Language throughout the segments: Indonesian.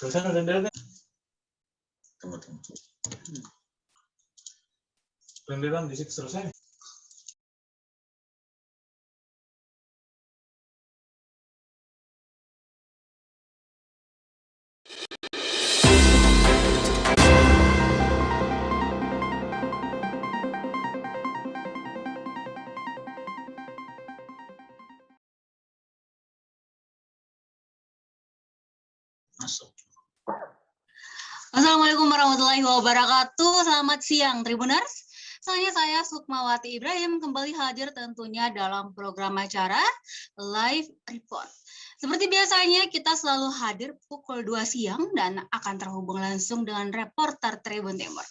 Selesai renderan. Tunggu. Renderan di situ selesai. Masuk. Assalamualaikum warahmatullahi wabarakatuh. Selamat siang, Tribuners. Saya Sukmawati Ibrahim kembali hadir tentunya dalam program acara Live Report. Seperti biasanya kita selalu hadir pukul 2 siang dan akan terhubung langsung dengan reporter Tribun Timur.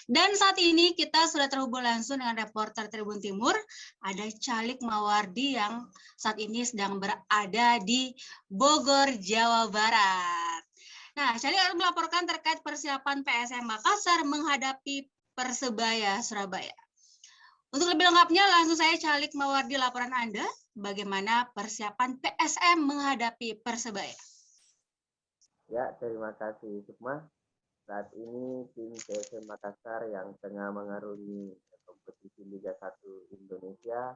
Dan saat ini kita sudah terhubung langsung dengan reporter Tribun Timur, ada Calik Mawardi yang saat ini sedang berada di Bogor, Jawa Barat. Nah, Calik akan melaporkan terkait persiapan PSM Makassar menghadapi Persebaya Surabaya. Untuk lebih lengkapnya, langsung saya Calik Mawardi laporan Anda, bagaimana persiapan PSM menghadapi Persebaya. Ya, terima kasih Sukma. Saat ini tim PSM Makassar yang tengah mengarungi kompetisi Liga 1 Indonesia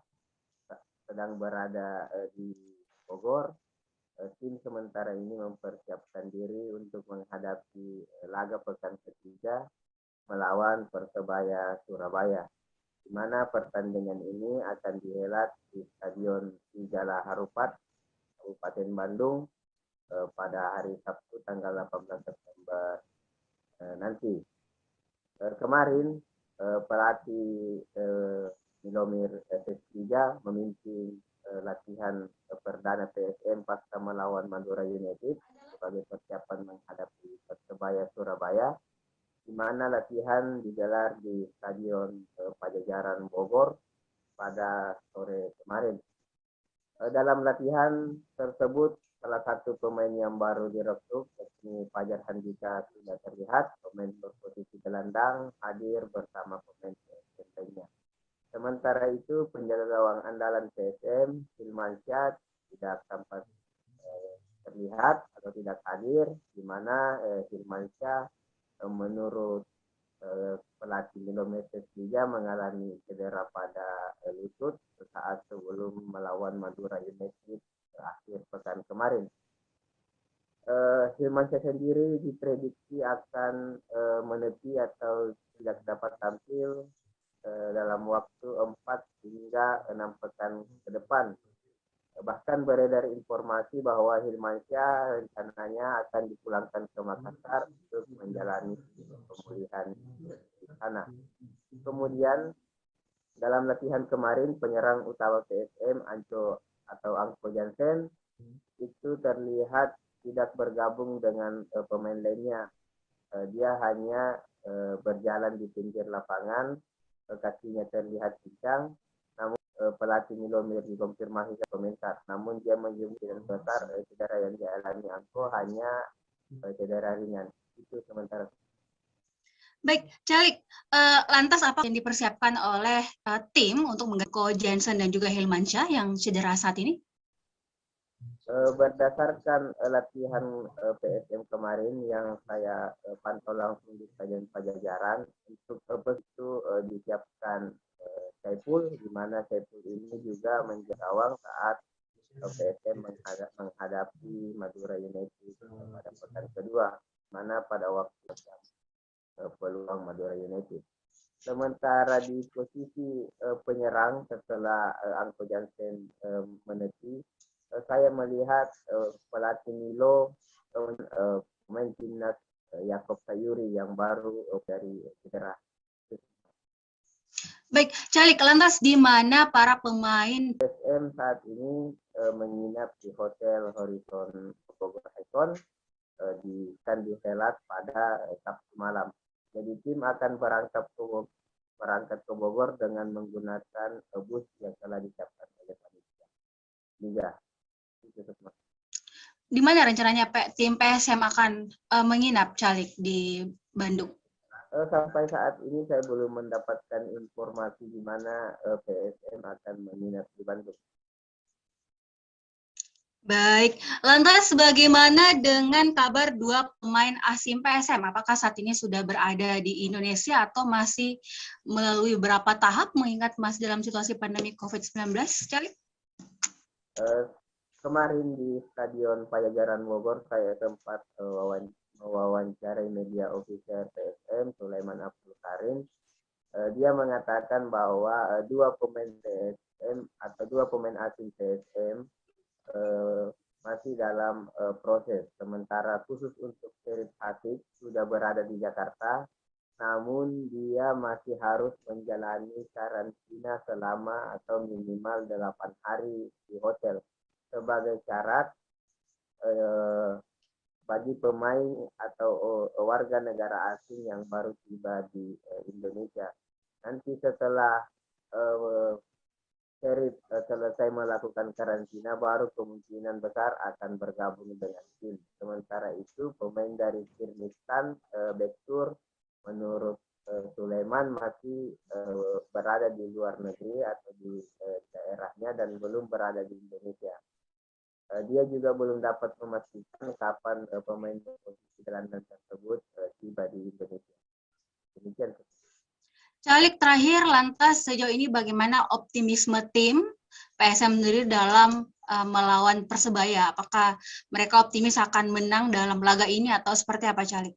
sedang berada di Bogor. Tim sementara ini mempersiapkan diri untuk menghadapi laga pekan ketiga melawan Persebaya Surabaya, di mana pertandingan ini akan dihelat di Stadion Sigala Harupat, Kabupaten Bandung, pada hari Sabtu tanggal 18 September nanti. Kemarin pelatih Milomir Sesliga memimpin latihan perdana PSM pasca melawan Madura United sebagai persiapan menghadapi Persebaya Surabaya, di mana latihan digelar di Stadion Pajajaran Bogor pada sore kemarin. Dalam latihan tersebut, salah satu pemain yang baru direkrut, yakni Fajar Handika, sudah terlihat. Pemain berposisi gelandang hadir bersama pemain PSM lainnya. Sementara itu, penjaga gawang andalan PSM, Hilman Syah, tidak tampak terlihat atau tidak hadir, di mana Hilman Syah menurut pelatih Milomir Liga mengalami cedera pada lutut saat sebelum melawan Madura United akhir pekan kemarin. Hilman Syah sendiri diprediksi akan menepi atau tidak dapat tampil dalam waktu 4 hingga 6 pekan ke depan. Bahkan beredar informasi bahwa Hilman Syah rencananya akan dipulangkan ke Makassar untuk menjalani pemulihan di sana. Kemudian dalam latihan kemarin, penyerang utama PSM Anko Jansen itu terlihat tidak bergabung dengan pemain lainnya. Dia hanya berjalan di pinggir lapangan, kakinya terlihat pincang. Namun pelatih Milomir dikonfirmasi ke komentar. Namun dia menjadi besar cedera yang dialami Anko hanya cedera ringan. Itu sementara. Baik, Calik, lantas apa yang dipersiapkan oleh tim untuk mengganti Jansen dan juga Hilman Syah yang cedera saat ini? Berdasarkan latihan PSM kemarin yang saya pantau langsung di Stadion Pajajaran, untuk itu disiapkan Saiful, di mana Saiful ini juga menjadi gawang saat PSM menghadapi Madura United pada pekan kedua, mana pada waktu peluang Madura United. Sementara di posisi penyerang setelah Anko Jansen menepi, saya melihat pelatih Milo pemain timnas Yakob Sayuri yang baru dari cedera. Baik, Calik, lantas di mana para pemain PSM saat ini menginap di Hotel Horizon Bogor Icon akan dihelat pada Sabtu malam. Jadi tim akan berangkat ke Bogor dengan menggunakan bus yang telah disiapkan oleh panitia Liga. Di mana rencananya tim PSM akan menginap, Calik, di Bandung? Sampai saat ini saya belum mendapatkan informasi di mana PSM akan menginap di Bandung. Baik, lantas bagaimana dengan kabar dua pemain asing PSM? Apakah saat ini sudah berada di Indonesia atau masih melalui beberapa tahap mengingat masih dalam situasi pandemi COVID-19, Cali? Kemarin di Stadion Pajajaran Bogor saya sempat mewawancarai media official PSM Sulaiman Abdul Karim. Dia mengatakan bahwa dua pemain PSM atau dua pemain asing PSM masih dalam proses. Sementara khusus untuk Sherif Hafiz sudah berada di Jakarta, namun dia masih harus menjalani karantina selama atau minimal 8 hari di hotel sebagai syarat bagi pemain atau warga negara asing yang baru tiba di Indonesia. Nanti setelah Sherif selesai melakukan karantina, baru kemungkinan besar akan bergabung dengan tim. Sementara itu, pemain dari Kirgistan, Bektur, menurut Sulaiman masih berada di luar negeri atau di daerahnya dan belum berada di Indonesia. Dia juga belum dapat memastikan kapan pemain posisi gelandang tersebut tiba di Indonesia. Demikian. Calik, terakhir, lantas sejauh ini bagaimana optimisme tim PSM sendiri dalam melawan Persebaya? Apakah mereka optimis akan menang dalam laga ini atau seperti apa, Calik?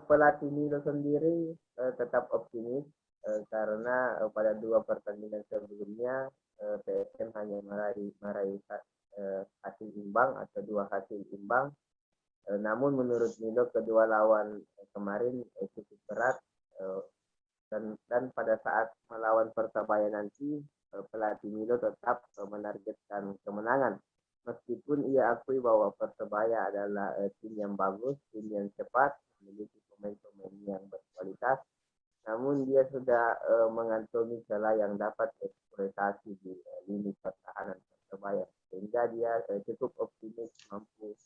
Pelatih Milo sendiri tetap optimis karena pada dua pertandingan sebelumnya PSM hanya meraih hasil imbang atau dua hasil imbang. Namun menurut Milo kedua lawan kemarin cukup berat. Dan pada saat melawan Persebaya nanti pelatih Milo tetap menargetkan kemenangan meskipun ia akui bahwa Persebaya adalah tim yang bagus, tim yang cepat, memiliki pemain-pemain yang berkualitas, namun dia sudah mengantongi celah yang dapat eksploitasi di lini pertahanan Persebaya sehingga dia cukup optimis mampu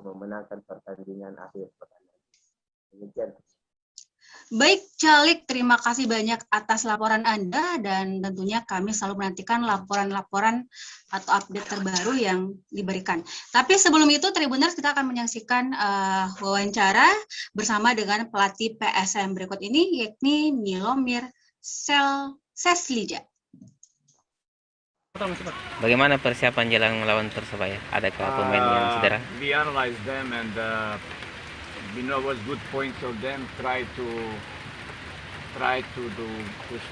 memenangkan pertandingan akhir pekan. Demikian. Baik, Calik, terima kasih banyak atas laporan Anda dan tentunya kami selalu menantikan laporan-laporan atau update terbaru yang diberikan. Tapi sebelum itu, Tribuners, kita akan menyaksikan wawancara bersama dengan pelatih PSM berikut ini, yakni Milomir Seslija. Bagaimana persiapan jelang melawan Persebaya? Adakah pemain yang cedera? We analyze them and we know what's good points of them. Try to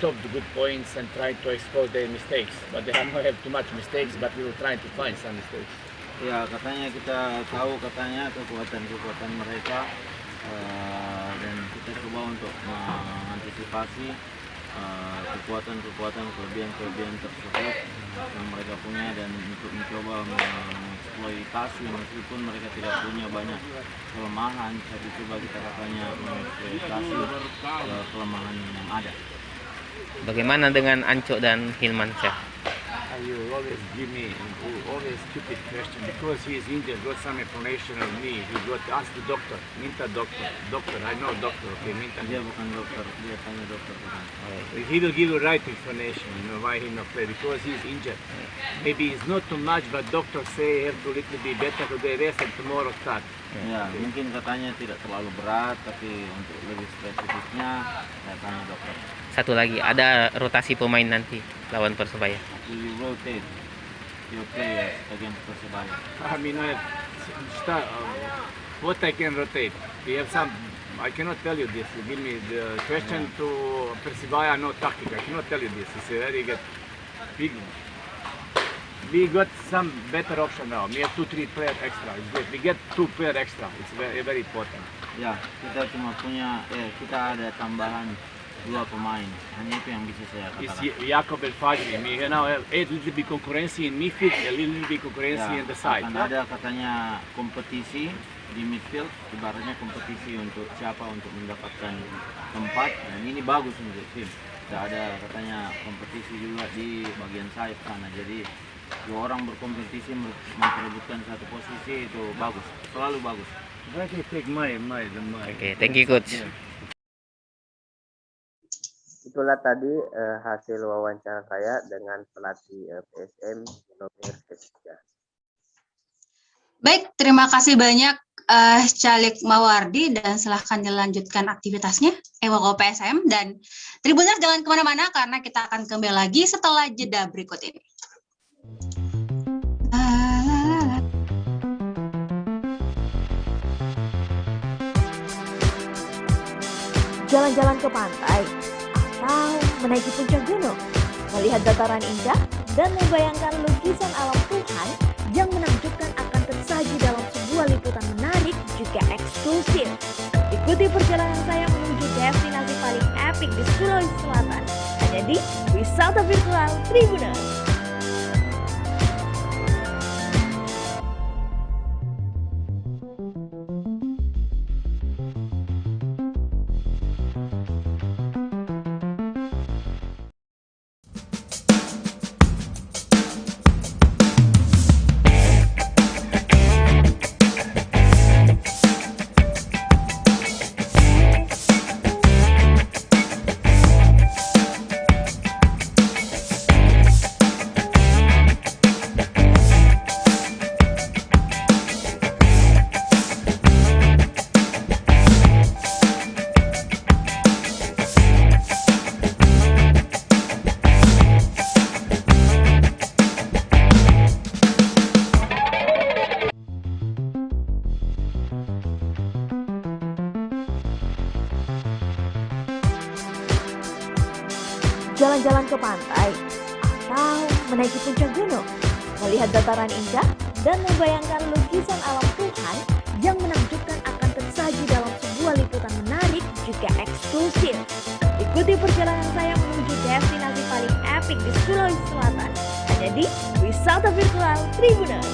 stop the good points and try to expose their mistakes. But they have too much mistakes, but we will try to find some mistakes. Ya, katanya kita tahu katanya kekuatan mereka dan kita coba untuk mengantisipasi kekuatan kelebihan tersebut yang mereka punya dan untuk mencoba mengeksploitasi meskipun mereka tidak punya banyak kelemahan, tapi coba kita katanya mengeksploitasi kelemahan yang ada. Bagaimana dengan Anco dan Hilman Syah? You always give me always stupid question because he is injured. Got some information on me. He got ask the doctor. Minta doctor. Doctor, I know doctor. Okay, minta. Dia bukan dokter, dia tanya dokter. He will give you right information. You know why he not play because he is injured. Maybe it's not too much, but doctor say have to little bit better today rest and tomorrow start. Ya, mungkin katanya tidak terlalu berat, tapi untuk lebih spesifiknya saya tanya dokter. Satu lagi, ada rotasi pemain nanti lawan Persebaya. You rotate your players against Persebaya. I mean, what I can rotate? We have some. I cannot tell you this. You give me the question to Persebaya, no tactic. I cannot tell you this. It's a very good. We got some better option now. We have 2-3 players extra. It's good. We get 2 players extra. It's very, very important. Ya, kita cuma punya, kita ada tambahan 2 pemain. Hanya itu yang bisa saya It's katakan. Jakob El Fajri. We now have a little bit concurrency in midfield, a little bit concurrency in the side. Akan ada katanya kompetisi di midfield, ibaratnya kompetisi untuk siapa untuk mendapatkan tempat. Dan ini bagus untuk tim. Tidak ada katanya kompetisi juga di bagian sayap sana. Jadi 2 orang berkompetisi memperebutkan satu posisi itu bagus, selalu bagus. Okay, take my. Oke, thank you coach. Itulah tadi hasil wawancara saya dengan pelatih PSM Milomir Seslija. Baik, terima kasih banyak Caleg Mawardi dan silahkan dilanjutkan aktivitasnya Ewako PSM dan Tribuners jangan kemana-mana karena kita akan kembali lagi setelah jeda berikut ini. Jalan-jalan ke pantai atau menaiki puncak gunung, melihat dataran indah dan membayangkan lukisan alam Tuhan yang menakjubkan akan tersaji dalam sebuah liputan menarik juga eksklusif. Ikuti perjalanan saya menuju destinasi paling epik di Sulawesi Selatan, hanya di Wisata Virtual Tribuners. Jalan-jalan ke pantai atau menaiki puncak gunung, melihat dataran indah dan membayangkan lukisan alam Tuhan yang menakjubkan akan tersaji dalam sebuah liputan menarik juga eksklusif. Ikuti perjalanan saya menuju destinasi paling epik di Sulawesi Selatan, hanya di Wisata Virtual Tribuners.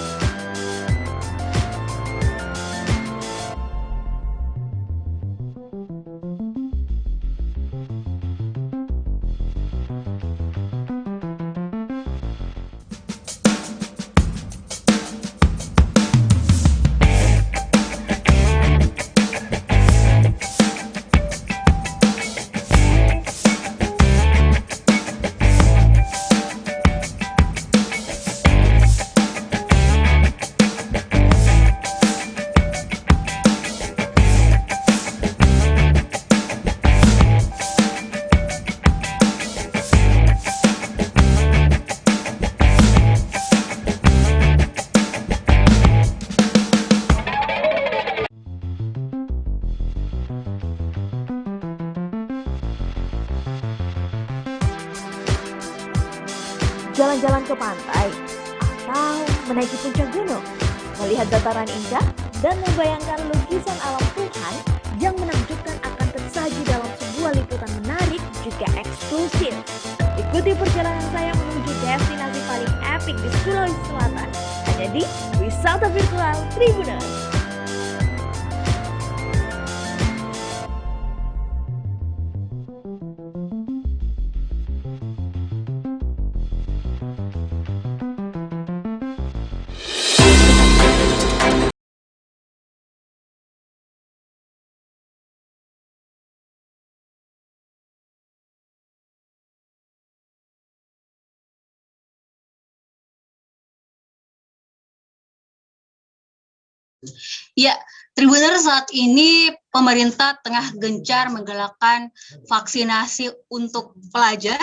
Jalan-jalan ke pantai atau menaiki puncak gunung, melihat dataran indah dan membayangkan lukisan alam Tuhan yang menakjubkan akan tersaji dalam sebuah liputan menarik juga eksklusif. Ikuti perjalanan saya menuju destinasi paling epik di Sulawesi Selatan, hanya di Wisata Virtual Tribuners. Ya, Tribuners, saat ini pemerintah tengah gencar menggalakkan vaksinasi untuk pelajar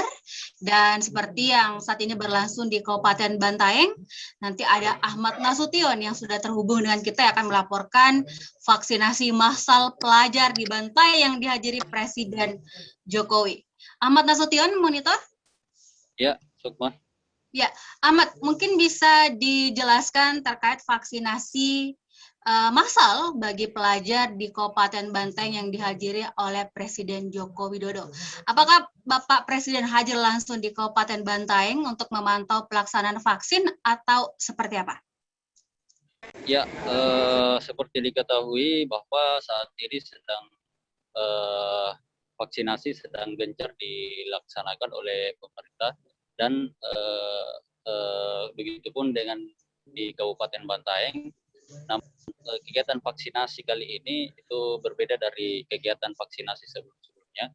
dan seperti yang saat ini berlangsung di Kabupaten Bantaeng, nanti ada Ahmad Nasution yang sudah terhubung dengan kita yang akan melaporkan vaksinasi massal pelajar di Bantaeng yang dihadiri Presiden Jokowi. Ahmad Nasution, monitor? Ya, Sukma. Ya, Ahmad, mungkin bisa dijelaskan terkait vaksinasi massal bagi pelajar di Kabupaten Bantaeng yang dihadiri oleh Presiden Joko Widodo. Apakah Bapak Presiden hadir langsung di Kabupaten Bantaeng untuk memantau pelaksanaan vaksin atau seperti apa? Ya, seperti diketahui bahwa saat ini sedang vaksinasi sedang gencar dilaksanakan oleh pemerintah dan begitupun dengan di Kabupaten Bantaeng. Namun kegiatan vaksinasi kali ini itu berbeda dari kegiatan vaksinasi sebelum-sebelumnya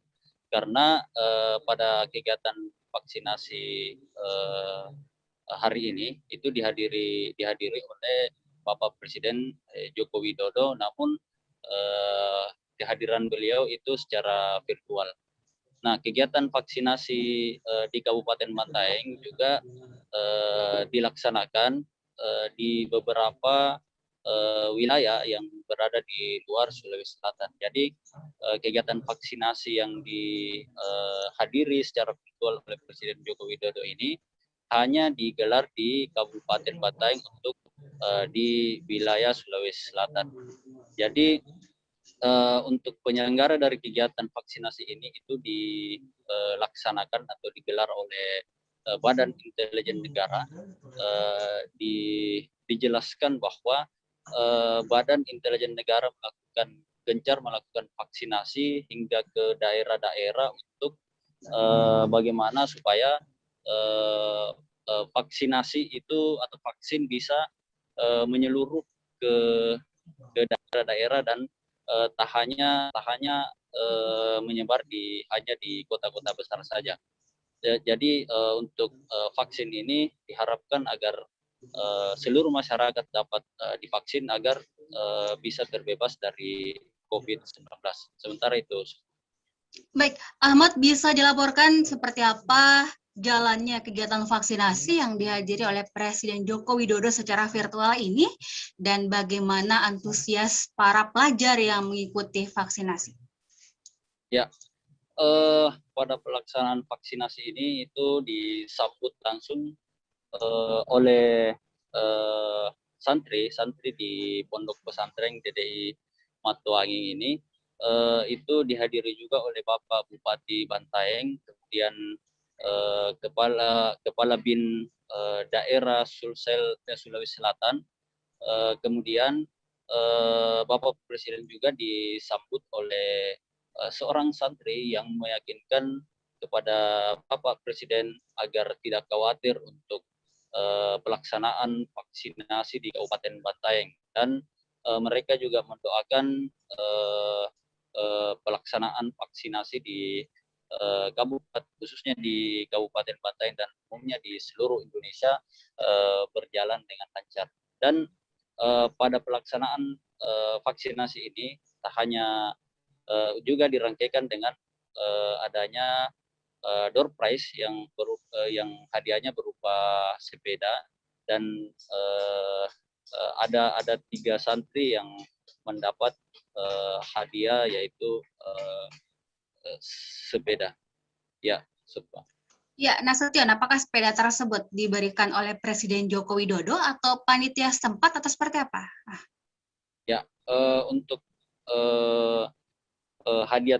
karena pada kegiatan vaksinasi hari ini itu dihadiri oleh Bapak Presiden Joko Widodo, namun kehadiran beliau itu secara virtual. Nah, kegiatan vaksinasi di Kabupaten Bantaeng juga dilaksanakan di beberapa wilayah yang berada di luar Sulawesi Selatan. Jadi kegiatan vaksinasi yang dihadiri secara virtual oleh Presiden Joko Widodo ini hanya digelar di Kabupaten Bantaeng untuk di wilayah Sulawesi Selatan. Jadi untuk penyelenggara dari kegiatan vaksinasi ini itu dilaksanakan atau digelar oleh Badan Intelijen Negara. Dijelaskan bahwa Badan Intelijen Negara gencar melakukan vaksinasi hingga ke daerah-daerah untuk bagaimana supaya vaksinasi itu atau vaksin bisa menyeluruh ke daerah-daerah dan tak hanya menyebar hanya di kota-kota besar saja. Jadi untuk vaksin ini diharapkan agar seluruh masyarakat dapat divaksin agar bisa terbebas dari COVID-19. Sementara itu. Baik, Ahmad, bisa dilaporkan seperti apa jalannya kegiatan vaksinasi yang dihadiri oleh Presiden Joko Widodo secara virtual ini dan bagaimana antusias para pelajar yang mengikuti vaksinasi? Ya, pada pelaksanaan vaksinasi ini itu disambut langsung oleh santri di Pondok Pesantren DDI Matuanging ini. Itu dihadiri juga oleh Bapak Bupati Bantaeng, kemudian Kepala Bin Daerah Sulawesi Selatan, kemudian Bapak Presiden juga disambut oleh seorang santri yang meyakinkan kepada Bapak Presiden agar tidak khawatir untuk pelaksanaan vaksinasi di Kabupaten Bantaeng, dan mereka juga mendoakan pelaksanaan vaksinasi di kabupaten, khususnya di Kabupaten Bantaeng dan umumnya di seluruh Indonesia berjalan dengan lancar. Dan pada pelaksanaan vaksinasi ini tak hanya juga dirangkaikan dengan adanya door prize yang hadiahnya berupa sepeda, dan ada 3 santri yang mendapat hadiah yaitu sepeda. Ya, Supa. Ya, Nasution, apakah sepeda tersebut diberikan oleh Presiden Joko Widodo atau panitia setempat atau seperti apa? Ya, untuk hadiah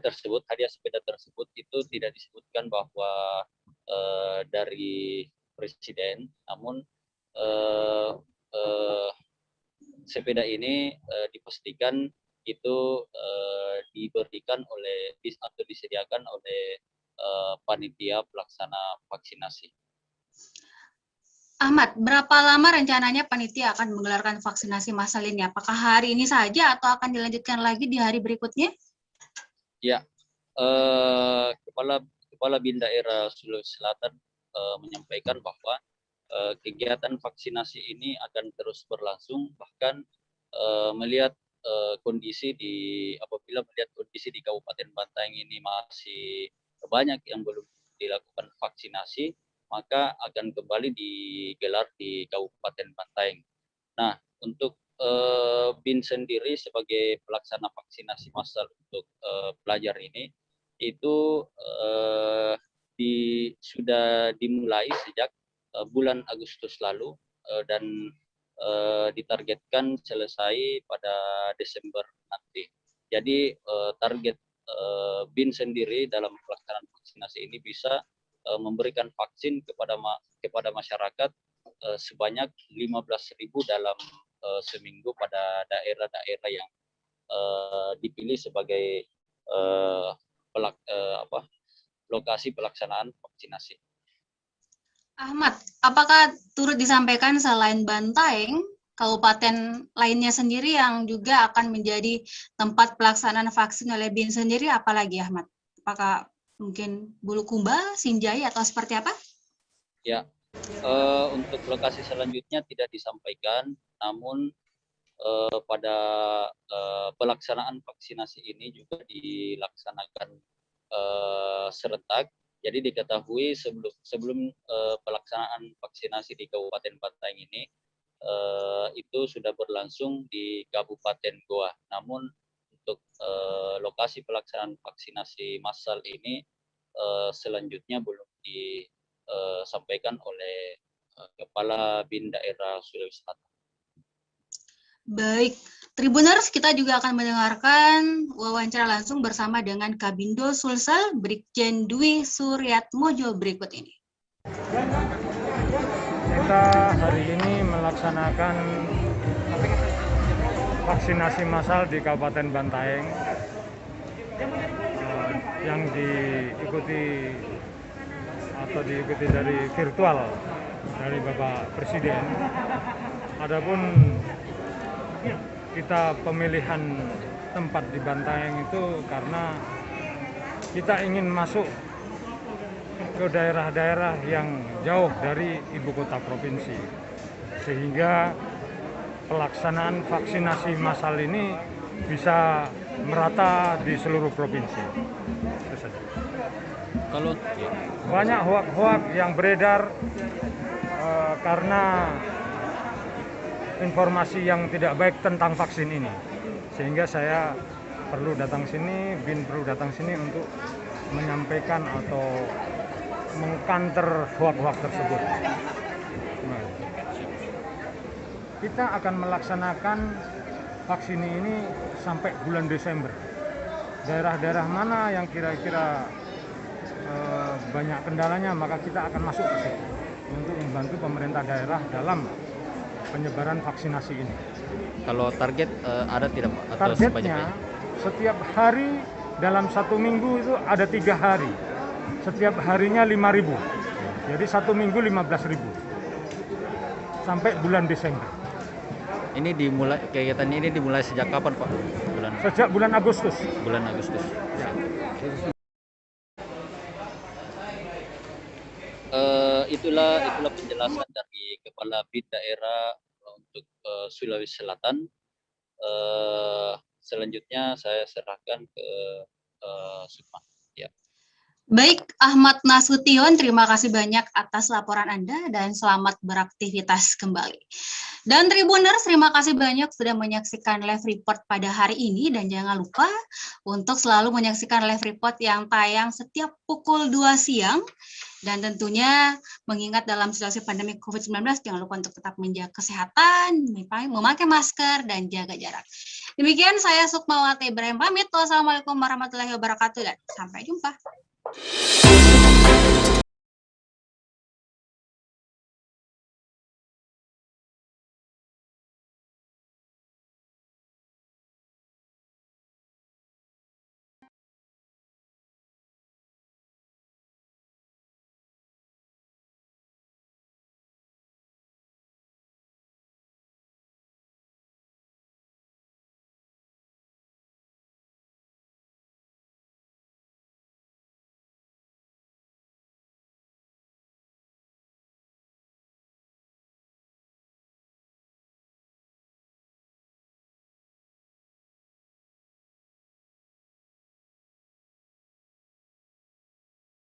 sepeda tersebut itu tidak disebutkan bahwa dari Presiden, namun sepeda ini dipastikan itu diberikan oleh atau disediakan oleh panitia pelaksana vaksinasi. Ahmad, berapa lama rencananya panitia akan menggelarkan vaksinasi massal ini? Apakah hari ini saja atau akan dilanjutkan lagi di hari berikutnya? Ya, Kepala Bin Daerah Sulawesi Selatan menyampaikan bahwa kegiatan vaksinasi ini akan terus berlangsung, bahkan melihat kondisi apabila melihat kondisi di Kabupaten Bantaeng ini masih banyak yang belum dilakukan vaksinasi, maka akan kembali digelar di Kabupaten Bantaeng. Nah, untuk BIN sendiri sebagai pelaksana vaksinasi massal untuk pelajar ini itu sudah dimulai sejak bulan Agustus lalu dan ditargetkan selesai pada Desember nanti. Jadi target BIN sendiri dalam pelaksanaan vaksinasi ini bisa memberikan vaksin kepada masyarakat sebanyak 15.000 dalam seminggu pada daerah-daerah yang dipilih sebagai lokasi pelaksanaan vaksinasi. Ahmad, apakah turut disampaikan selain Bantaeng, kabupaten lainnya sendiri yang juga akan menjadi tempat pelaksanaan vaksin oleh BIN sendiri, apalagi Ahmad? Apakah mungkin Bulukumba, Sinjai, atau seperti apa? Ya, untuk lokasi selanjutnya tidak disampaikan, namun pada pelaksanaan vaksinasi ini juga dilaksanakan serentak. Jadi diketahui sebelum pelaksanaan vaksinasi di Kabupaten Bantaeng ini itu sudah berlangsung di Kabupaten Goa. Namun untuk lokasi pelaksanaan vaksinasi massal ini selanjutnya belum disampaikan oleh Kepala BIN Daerah Sulawesi Selatan. Baik, Tribuners, kita juga akan mendengarkan wawancara langsung bersama dengan Kabindo Sulsel Brigjen Dwi Suryatmojo berikut ini. Kita hari ini melaksanakan vaksinasi massal di Kabupaten Bantaeng yang diikuti dari virtual dari Bapak Presiden. Adapun kita pemilihan tempat di Bantaeng itu karena kita ingin masuk ke daerah-daerah yang jauh dari ibu kota provinsi, sehingga pelaksanaan vaksinasi massal ini bisa merata di seluruh provinsi. Itu saja. Kalau banyak hoak-hoak yang beredar karena informasi yang tidak baik tentang vaksin ini, sehingga saya perlu datang sini, BIN perlu datang sini untuk menyampaikan atau mengkanter hoak-hoak tersebut. Nah, kita akan melaksanakan vaksin ini sampai bulan Desember. Daerah-daerah mana yang kira-kira banyak kendalanya, maka kita akan masuk ke situ untuk membantu pemerintah daerah dalam penyebaran vaksinasi ini. Kalau target ada tidak Pak? Atau Targetnya setiap hari dalam 1 minggu itu ada 3 hari. Setiap harinya 5.000. Jadi 1 minggu 15.000. Sampai bulan Desember. Ini dimulai, kegiatan ini dimulai sejak kapan Pak? Sejak bulan Agustus. Bulan Agustus. Ya. Itulah penjelasan dari Kepala BIN Daerah untuk Sulawesi Selatan. Selanjutnya saya serahkan ke Sukma. Ya. Baik, Ahmad Nasution, terima kasih banyak atas laporan Anda dan selamat beraktivitas kembali. Dan Tribuners, terima kasih banyak sudah menyaksikan live report pada hari ini, dan jangan lupa untuk selalu menyaksikan live report yang tayang setiap pukul 2 siang. Dan tentunya mengingat dalam situasi pandemi COVID-19, jangan lupa untuk tetap menjaga kesehatan, memakai masker, dan jaga jarak. Demikian saya Sukmawati Ibrahim pamit. Wassalamualaikum warahmatullahi wabarakatuh dan sampai jumpa.